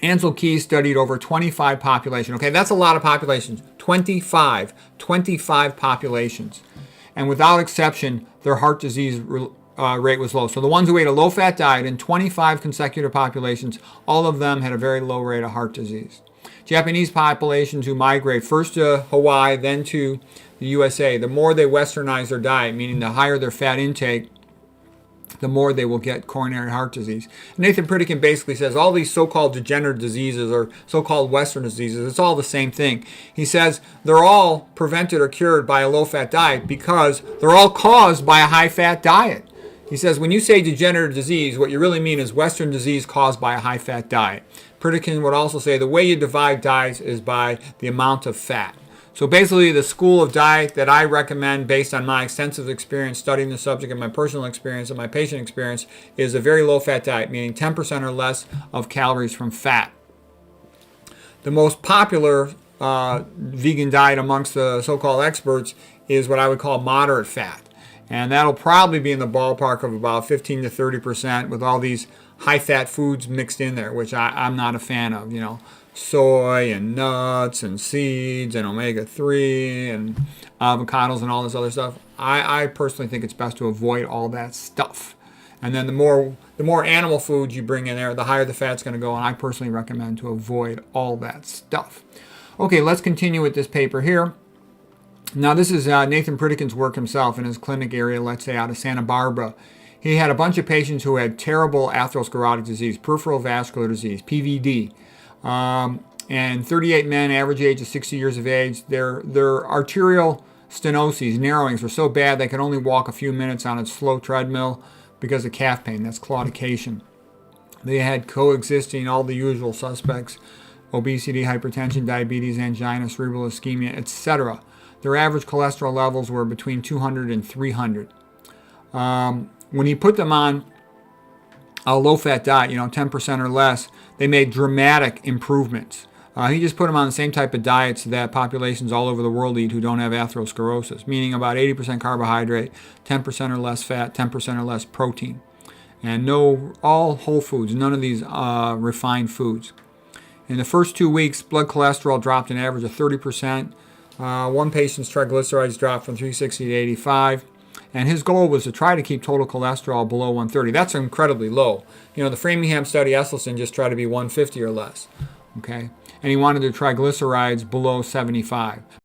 Ansel Keys studied over 25 populations. Okay, that's a lot of populations. 25 populations. And without exception, their heart disease rate was low. So the ones who ate a low-fat diet in 25 consecutive populations, all of them had a very low rate of heart disease. Japanese populations who migrate first to Hawaii, then to the USA, the more they westernize their diet, meaning the higher their fat intake, the more they will get coronary heart disease. Nathan Pritikin basically says all these so-called degenerative diseases or so-called Western diseases, it's all the same thing. He says they're all prevented or cured by a low-fat diet because they're all caused by a high-fat diet. He says when you say degenerative disease, what you really mean is Western disease caused by a high-fat diet. Pritikin would also say the way you divide diets is by the amount of fat. So basically, the school of diet that I recommend based on my extensive experience studying the subject and my personal experience and my patient experience is a very low-fat diet, meaning 10% or less of calories from fat. The most popular vegan diet amongst the so-called experts is what I would call moderate fat. And that'll probably be in the ballpark of about 15 to 30% with all these high-fat foods mixed in there, which I'm not a fan of, you know. Soy and nuts and seeds and omega-3 and avocados and all this other stuff. I personally think it's best to avoid all that stuff. And then the more animal foods you bring in there, the higher the fat's going to go. And I personally recommend to avoid all that stuff. Okay, let's continue with this paper here. Now this is Nathan Pritikin's work himself in his clinic area, let's say out of Santa Barbara. He had a bunch of patients who had terrible atherosclerotic disease, peripheral vascular disease, PVD. And 38 men, average age of 60 years of age, their arterial stenoses, narrowings, were so bad they could only walk a few minutes on a slow treadmill because of calf pain. That's claudication. They had coexisting all the usual suspects, obesity, hypertension, diabetes, angina, cerebral ischemia, etc. Their average cholesterol levels were between 200 and 300. When he put them on a low-fat diet, 10% or less, they made dramatic improvements. He just put them on the same type of diets that populations all over the world eat who don't have atherosclerosis, meaning about 80% carbohydrate, 10% or less fat, 10% or less protein. And all whole foods, none of these refined foods. In the first 2 weeks, blood cholesterol dropped an average of 30%. One patient's triglycerides dropped from 360 to 85. And his goal was to try to keep total cholesterol below 130. That's incredibly low. The Framingham study, Esselstyn, just tried to be 150 or less. Okay? And he wanted the triglycerides below 75.